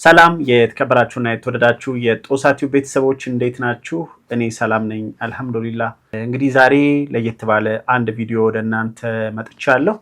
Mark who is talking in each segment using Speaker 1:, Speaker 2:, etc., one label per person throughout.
Speaker 1: ሰላም የተከበራችሁና የተወደዳችሁ የጦሳቲው ቤተሰቦች እንዴት ናችሁ? እኔ ሰላም ነኝ አልহামዱሊላህ። እንግዲህ ዛሬ ለየት ባለ አንድ ቪዲዮ ወደ እናንተ መጥቻለሁ።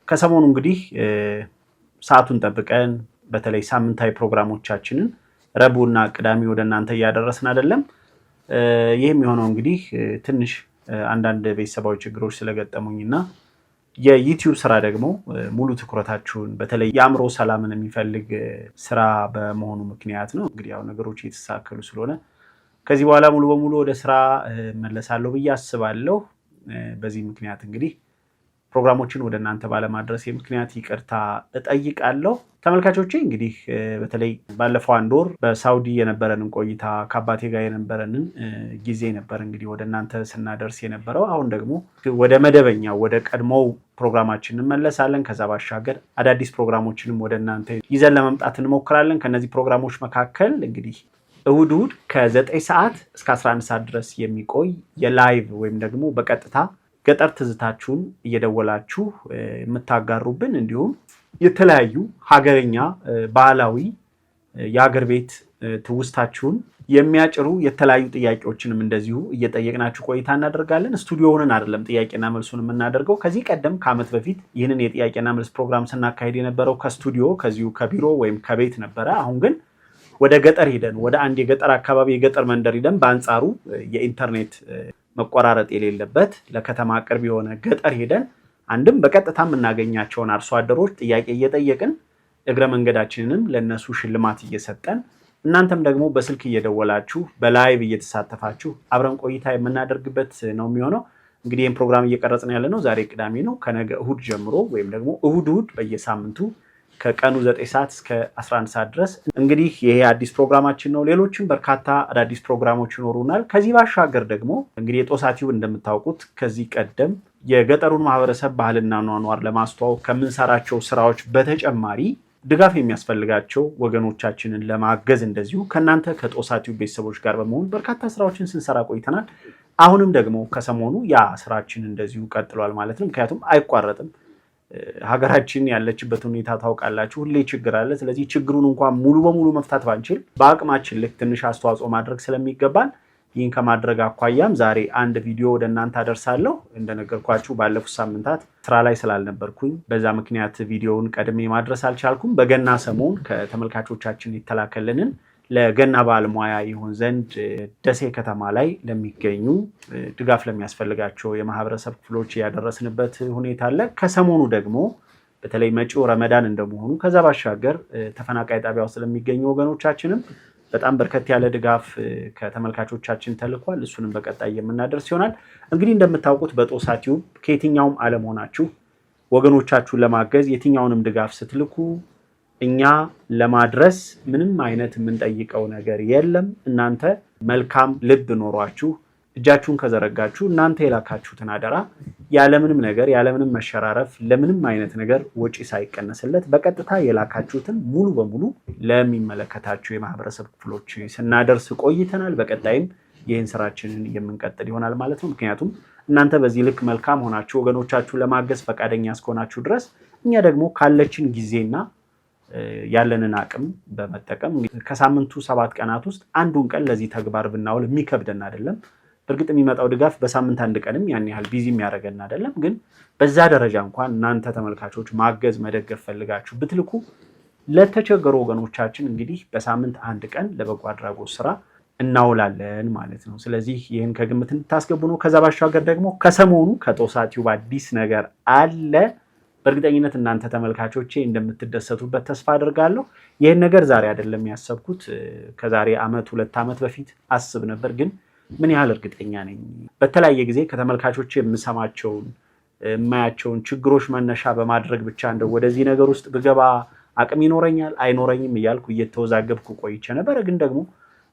Speaker 1: ከሰሞኑ እንግዲህ ሰዓቱን ጠብቀን በተለይ ሳምንታዊ ፕሮግራሞቻችንን ረቡዕና ቅዳሜ ወደ እናንተ ያደረስን አይደለም። ይሄም የሆነው እንግዲህ ትንሽ አንዳንድ ቤተሰባዊ ችግሮች ስለገጠሙኝና የዩቲዩብ ስራ ደግሞ ሙሉ ትኩረታችሁን በተለይ የአእምሮ ሰላምን የሚፈልግ ስራ በመሆኑ ምክንያት ነው። እንግዲህ ያው ነገሮች እየተሳከሉ ስለሆነ ከዚህ በኋላ ሙሉ በሙሉ ወደ ስራ መለሳለሁ ብዬ አስባለሁ። በዚህ ምክንያት እንግዲህ ፕሮግራሞችን ወደ እናንተ ባለማድረስ ምክንያት ይቅርታ እጠይቃለሁ። ተመልካቾቼ እንግዲህ በተለይ ባለፈው አንድ ወር በሳውዲ የነበረንን ቆይታ ከአባቴ ጋር የነበረንን ጊዜ ነበር እንግዲህ ወደ እናንተ ስናደርስ የነበረው። አሁን ደግሞ ወደ መደበኛው ወደ ቀድሞው ፕሮግራማችን እንመለሳለን። ከዛ ባሻገር አዳዲስ ፕሮግራሞችንም ወደ እናንተ ይዘን ለመምጣት እንሞክራለን። ከነዚህ ፕሮግራሞች መካከል እንግዲህ እሁድ ከ9 ሰዓት እስከ 11 ሰዓት ድረስ የሚቆይ የላይቭ ወይም ደግሞ በቀጥታ ገጠር ትዝታችሁን እየደወላችሁ የምታጋሩብን እንዲሁም የተለያዩ ሀገረኛ ባህላዊ የሀገር ቤት ትውስታችሁን የሚያጭሩ የተለያዩ ጥያቄዎችንም እንደዚሁ እየጠየቅናችሁ ቆይታ እናደርጋለን። ስቱዲዮውን አይደለም ጥያቄና መልሱን የምናደርገው። ከዚህ ቀደም ከዓመት በፊት ይህንን የጥያቄና መልስ ፕሮግራም ስናካሄድ የነበረው ከስቱዲዮ ከዚሁ ከቢሮ ወይም ከቤት ነበረ። አሁን ግን ወደ ገጠር ሄደን ወደ አንድ የገጠር አካባቢ የገጠር መንደር ሄደን በአንጻሩ የኢንተርኔት መቆራረጥ የሌለበት ለከተማ ቅርብ የሆነ ገጠር ሄደን አንድም በቀጥታ የምናገኛቸውን አርሶ አደሮች ጥያቄ እየጠየቅን እግረ መንገዳችንንም ለነሱ ሽልማት እየሰጠን እናንተም ደግሞ በስልክ እየደወላችሁ በላይቭ እየተሳተፋችሁ አብረን ቆይታ የምናደርግበት ነው የሚሆነው። እንግዲህ ይህን ፕሮግራም እየቀረጽን ያለ ነው ዛሬ ቅዳሜ ነው። ከነገ እሁድ ጀምሮ ወይም ደግሞ እሁድ በየሳምንቱ ከቀኑ 9 ሰዓት እስከ 11 ሰዓት ድረስ እንግዲህ ይሄ አዲስ ፕሮግራማችን ነው። ሌሎችም በርካታ አዳዲስ ፕሮግራሞች ይኖሩናል። ከዚህ ባሻገር ደግሞ እንግዲህ የጦሳቲው እንደምታውቁት ከዚህ ቀደም የገጠሩን ማህበረሰብ ባህልና ኗኗር ለማስተዋወቅ ከምንሰራቸው ስራዎች በተጨማሪ ድጋፍ የሚያስፈልጋቸው ወገኖቻችንን ለማገዝ እንደዚሁ ከናንተ ከጦሳቲው ቤተሰቦች ጋር በመሆን በርካታ ስራዎችን ስንሰራ ቆይተናል። አሁንም ደግሞ ከሰሞኑ ያ ስራችን እንደዚሁ ቀጥሏል ማለት ነው። ምክንያቱም አይቋረጥም። ሀገራችን ያለችበት ሁኔታ ታውቃላችሁ፣ ሁሌ ችግር አለ። ስለዚህ ችግሩን እንኳን ሙሉ በሙሉ መፍታት ባንችል በአቅማችን ልክ ትንሽ አስተዋጽኦ ማድረግ ስለሚገባን ይህን ከማድረግ አኳያም ዛሬ አንድ ቪዲዮ ወደ እናንተ አደርሳለሁ። እንደነገርኳችሁ ባለፉት ሳምንታት ስራ ላይ ስላልነበርኩኝ በዛ ምክንያት ቪዲዮውን ቀድሜ ማድረስ አልቻልኩም። በገና ሰሞን ከተመልካቾቻችን የተላከልንን ለገና በዓል ሙያ ይሆን ዘንድ ደሴ ከተማ ላይ ለሚገኙ ድጋፍ ለሚያስፈልጋቸው የማህበረሰብ ክፍሎች ያደረስንበት ሁኔታ አለ። ከሰሞኑ ደግሞ በተለይ መጪው ረመዳን እንደመሆኑ ከዛ ባሻገር ተፈናቃይ ጣቢያ ውስጥ ለሚገኙ ወገኖቻችንም በጣም በርከት ያለ ድጋፍ ከተመልካቾቻችን ተልኳል። እሱንም በቀጣይ የምናደርስ ይሆናል። እንግዲህ እንደምታውቁት በጦሳቲው ከየትኛውም ዓለም ሆናችሁ ወገኖቻችሁን ለማገዝ የትኛውንም ድጋፍ ስትልኩ እኛ ለማድረስ ምንም አይነት የምንጠይቀው ነገር የለም። እናንተ መልካም ልብ ኖሯችሁ እጃችሁን ከዘረጋችሁ እናንተ የላካችሁትን አደራ ያለምንም ነገር ያለምንም መሸራረፍ ለምንም አይነት ነገር ወጪ ሳይቀነስለት በቀጥታ የላካችሁትን ሙሉ በሙሉ ለሚመለከታችሁ የማህበረሰብ ክፍሎች ስናደርስ ቆይተናል። በቀጣይም ይህን ስራችንን የምንቀጥል ይሆናል ማለት ነው። ምክንያቱም እናንተ በዚህ ልክ መልካም ሆናችሁ ወገኖቻችሁን ለማገዝ ፈቃደኛ እስከሆናችሁ ድረስ እኛ ደግሞ ካለችን ጊዜና ያለንን አቅም በመጠቀም ከሳምንቱ 7 ቀናት ውስጥ አንዱን ቀን ለዚህ ተግባር ብናውል የሚከብደን አይደለም። በእርግጥ የሚመጣው ድጋፍ በሳምንት አንድ ቀንም ያን ያህል ቢዚ የሚያደርገን አይደለም። ግን በዛ ደረጃ እንኳን እናንተ ተመልካቾች ማገዝ መደገፍ ፈልጋችሁ ብትልኩ ለተቸገሩ ወገኖቻችን እንግዲህ በሳምንት አንድ ቀን ለበጎ አድራጎት ስራ እናውላለን ማለት ነው። ስለዚህ ይህን ከግምት እንድታስገቡ ነው። ከዛ ባሻገር ደግሞ ከሰሞኑ ከጦሳቲው አዲስ ነገር አለ። በእርግጠኝነት እናንተ ተመልካቾቼ እንደምትደሰቱበት ተስፋ አድርጋለሁ። ይህን ነገር ዛሬ አይደለም ያሰብኩት፣ ከዛሬ 2 ዓመት በፊት አስብ ነበር። ግን ምን ያህል እርግጠኛ ነኝ በተለያየ ጊዜ ከተመልካቾቼ የምሰማቸውን የማያቸውን ችግሮች መነሻ በማድረግ ብቻ እንደው ወደዚህ ነገር ውስጥ ብገባ አቅም ይኖረኛል አይኖረኝም እያልኩ እየተወዛገብኩ ቆይቼ ነበር። ግን ደግሞ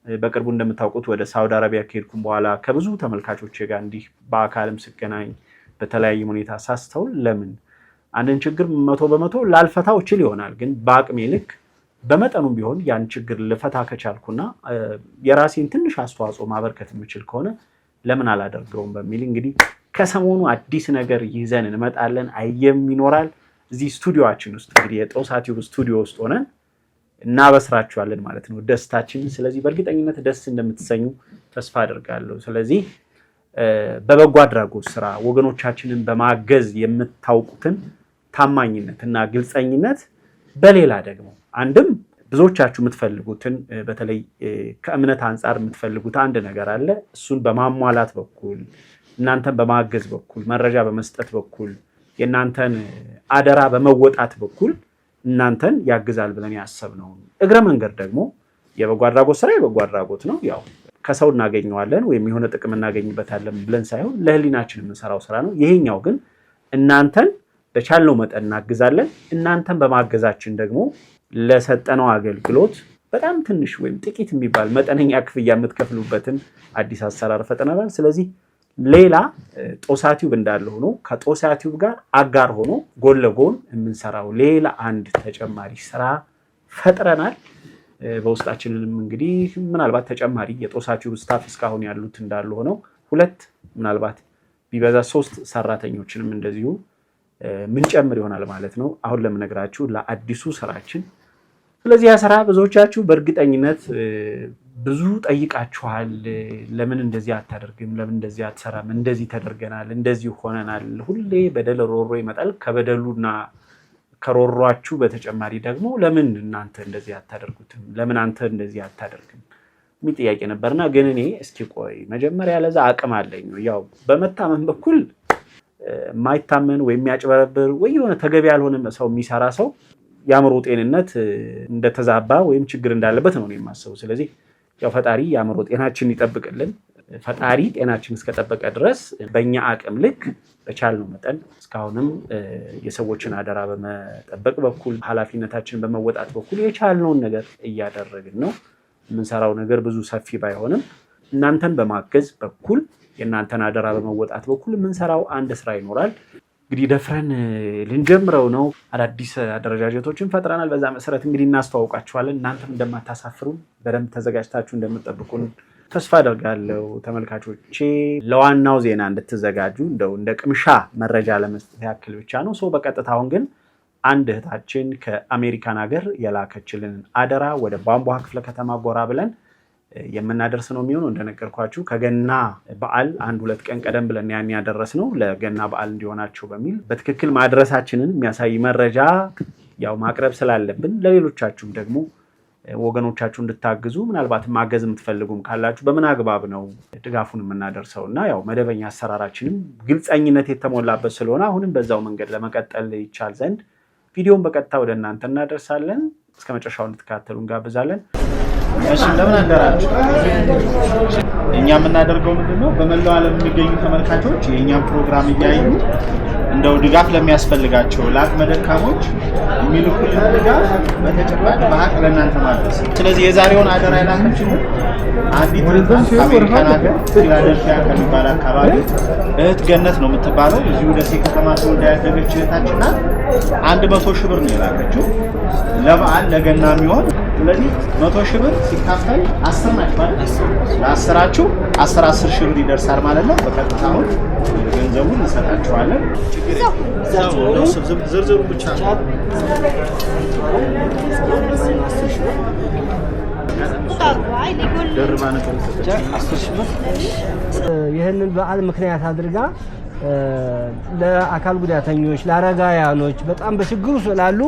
Speaker 1: በቅርቡ እንደምታውቁት ወደ ሳውዲ አረቢያ ከሄድኩም በኋላ ከብዙ ተመልካቾቼ ጋር እንዲህ በአካልም ስገናኝ በተለያየ ሁኔታ ሳስተውል ለምን አንድን ችግር 100% ላልፈታው እችል ይሆናል፣ ግን በአቅሜ ልክ በመጠኑም ቢሆን ያን ችግር ልፈታ ከቻልኩና የራሴን ትንሽ አስተዋጽኦ ማበርከት የምችል ከሆነ ለምን አላደርገውም በሚል እንግዲህ ከሰሞኑ አዲስ ነገር ይዘን እንመጣለን። አየም ይኖራል። እዚህ ስቱዲዮአችን ውስጥ እንግዲህ የጦሳቲው ስቱዲዮ ውስጥ ሆነን እናበስራችኋለን ማለት ነው ደስታችን። ስለዚህ በእርግጠኝነት ደስ እንደምትሰኙ ተስፋ አደርጋለሁ። ስለዚህ በበጎ አድራጎት ስራ ወገኖቻችንን በማገዝ የምታውቁትን ታማኝነትና ግልጸኝነት በሌላ ደግሞ አንድም ብዙዎቻችሁ የምትፈልጉትን በተለይ ከእምነት አንፃር የምትፈልጉት አንድ ነገር አለ። እሱን በማሟላት በኩል እናንተን በማገዝ በኩል መረጃ በመስጠት በኩል የእናንተን አደራ በመወጣት በኩል እናንተን ያግዛል ብለን ያሰብነው እግረ መንገድ ደግሞ የበጎ አድራጎት ስራ የበጎ አድራጎት ነው። ያው ከሰው እናገኘዋለን ወይም የሆነ ጥቅም እናገኝበታለን ብለን ሳይሆን ለህሊናችን የምንሰራው ስራ ነው። ይሄኛው ግን እናንተን በቻልነው መጠን እናግዛለን። እናንተን በማገዛችን ደግሞ ለሰጠነው አገልግሎት በጣም ትንሽ ወይም ጥቂት የሚባል መጠነኛ ክፍያ የምትከፍሉበትን አዲስ አሰራር ፈጥረናል። ስለዚህ ሌላ ጦሳቲዩብ እንዳለ ሆኖ ከጦሳቲዩብ ጋር አጋር ሆኖ ጎን ለጎን የምንሰራው ሌላ አንድ ተጨማሪ ስራ ፈጥረናል። በውስጣችንንም እንግዲህ ምናልባት ተጨማሪ የጦሳቲዩብ ስታፍ እስካሁን ያሉት እንዳሉ ሆነው 2 ምናልባት ቢበዛ 3 ሰራተኞችንም እንደዚሁ ምንጨምር ይሆናል ማለት ነው አሁን ለምነግራችሁ ለአዲሱ ስራችን። ስለዚህ ያ ስራ ብዙዎቻችሁ በእርግጠኝነት ብዙ ጠይቃችኋል። ለምን እንደዚህ አታደርግም? ለምን እንደዚህ አትሰራም? እንደዚህ ተደርገናል፣ እንደዚህ ሆነናል። ሁሌ በደል ሮሮ ይመጣል። ከበደሉና ከሮሯችሁ በተጨማሪ ደግሞ ለምን እናንተ እንደዚህ አታደርጉትም? ለምን አንተ እንደዚህ አታደርግም? የሚል ጥያቄ ነበርና ግን እኔ እስኪ ቆይ መጀመሪያ ለዛ አቅም አለኝ። ያው በመታመን በኩል ማይታመን ወይ የሚያጭበረብር ወይ የሆነ ተገቢ ያልሆነ ሰው የሚሰራ ሰው የአእምሮ ጤንነት እንደተዛባ ወይም ችግር እንዳለበት ነው የማስበው። ስለዚህ ያው ፈጣሪ የአእምሮ ጤናችን ይጠብቅልን። ፈጣሪ ጤናችን እስከጠበቀ ድረስ በእኛ አቅም ልክ በቻልነው መጠን እስካሁንም የሰዎችን አደራ በመጠበቅ በኩል ኃላፊነታችንን በመወጣት በኩል የቻልነውን ነገር እያደረግን ነው። የምንሰራው ነገር ብዙ ሰፊ ባይሆንም እናንተን በማገዝ በኩል የእናንተን አደራ በመወጣት በኩል የምንሰራው አንድ ስራ ይኖራል። እንግዲህ ደፍረን ልንጀምረው ነው። አዳዲስ አደረጃጀቶችን ፈጥረናል። በዛ መሰረት እንግዲህ እናስተዋውቃችኋለን። እናንተም እንደማታሳፍሩን በደንብ ተዘጋጅታችሁ እንደምትጠብቁን ተስፋ አደርጋለሁ። ተመልካቾቼ ለዋናው ዜና እንድትዘጋጁ እንደው እንደ ቅምሻ መረጃ ለመስጠት ያክል ብቻ ነው። ሰው በቀጥታ አሁን ግን አንድ እህታችን ከአሜሪካን ሀገር የላከችልን አደራ ወደ ቧንቧ ክፍለ ከተማ ጎራ ብለን የምናደርስ ነው የሚሆነው። እንደነገርኳችሁ ከገና በዓል 1-2 ቀን ቀደም ብለን ያን ያደረስ ነው ለገና በዓል እንዲሆናቸው በሚል በትክክል ማድረሳችንን የሚያሳይ መረጃ ያው ማቅረብ ስላለብን ለሌሎቻችሁም ደግሞ ወገኖቻችሁ እንድታግዙ ምናልባት ማገዝ የምትፈልጉም ካላችሁ በምን አግባብ ነው ድጋፉን የምናደርሰው እና ያው መደበኛ አሰራራችንም ግልጸኝነት የተሞላበት ስለሆነ አሁንም በዛው መንገድ ለመቀጠል ይቻል ዘንድ ቪዲዮውን በቀጥታ ወደ እናንተ እናደርሳለን። እስከ መጨረሻው እንድትከታተሉ እንጋብዛለን። እሺ እንደምን አደራችሁ? እኛ የምናደርገው ምንድነው በመላው ዓለም የሚገኙ ተመልካቾች የኛን ፕሮግራም እያዩ እንደው ድጋፍ ለሚያስፈልጋቸው ለአቅመ ደካሞች የሚልኩልን ድጋፍ በተጨባጭ በሀቅ ለእናንተ ማድረስ። ስለዚህ የዛሬውን አደራ ያላችሁ አንዲት አሜሪካን ሀገር ፊላደልፊያ ከሚባል አካባቢ እህት ገነት ነው የምትባለው። እዚሁ ደሴ ከተማ ተወልዳ ያደገች እህታችን ናት። 100 ሺህ ብር ነው የላከችው ለበዓል ለገና የሚሆን። ስለዚህ 100 ሺህ ብር ሲካፈል 10 ናችሁ ማለት ለአስራችሁ 10 ሺህ ብር ይደርሳል ማለት ነው። በቀጥታ አሁን ገንዘቡን እንሰጣችኋለን። ዝርዝሩ ብቻ
Speaker 2: ይህንን በዓል ምክንያት አድርጋ ለአካል ጉዳተኞች ለአረጋውያኖች በጣም በችግሩ ስላሉ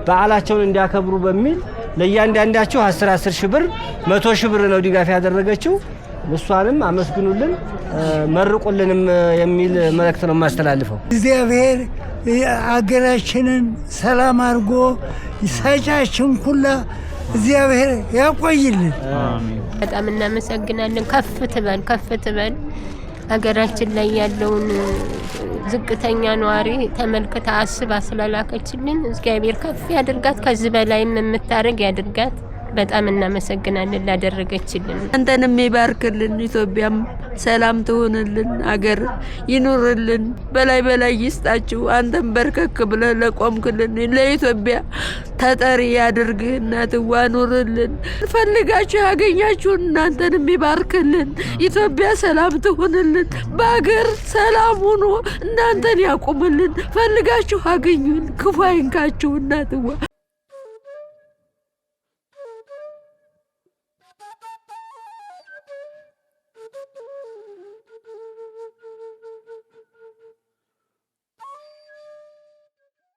Speaker 2: በዓላቸውን እንዲያከብሩ በሚል ለእያንዳንዳቸው 10 ሺህ ብር 100 ሺህ ብር ነው ድጋፍ ያደረገችው። እሷንም አመስግኑልን መርቁልንም የሚል መልእክት ነው የማስተላልፈው።
Speaker 3: እግዚአብሔር አገራችንን ሰላም አድርጎ ሰጫችን ሁላ እግዚአብሔር ያቆይልን።
Speaker 4: በጣም እናመሰግናለን። ከፍ ትበል ሀገራችን ላይ ያለውን ዝቅተኛ ነዋሪ ተመልክታ አስባ ስላላከችልን እግዚአብሔር ከፍ ያድርጋት፣ ከዚህ በላይም የምታረግ ያድርጋት። በጣም እናመሰግናለን ላደረገችልን።
Speaker 5: አንተንም ይባርክልን፣ ኢትዮጵያም ሰላም ትሆንልን፣ አገር ይኑርልን፣ በላይ ይስጣችሁ። አንተም በርከክ ብለህ ለቆምክልን ለኢትዮጵያ ተጠሪ ያድርግህ። እናትዋ ኑርልን፣ ፈልጋችሁ ያገኛችሁ እናንተንም ይባርክልን። ኢትዮጵያ ሰላም ትሆንልን፣ በአገር ሰላም ሆኖ እናንተን ያቁምልን። ፈልጋችሁ አገኙን፣ ክፉ አይንካችሁ እናትዋ።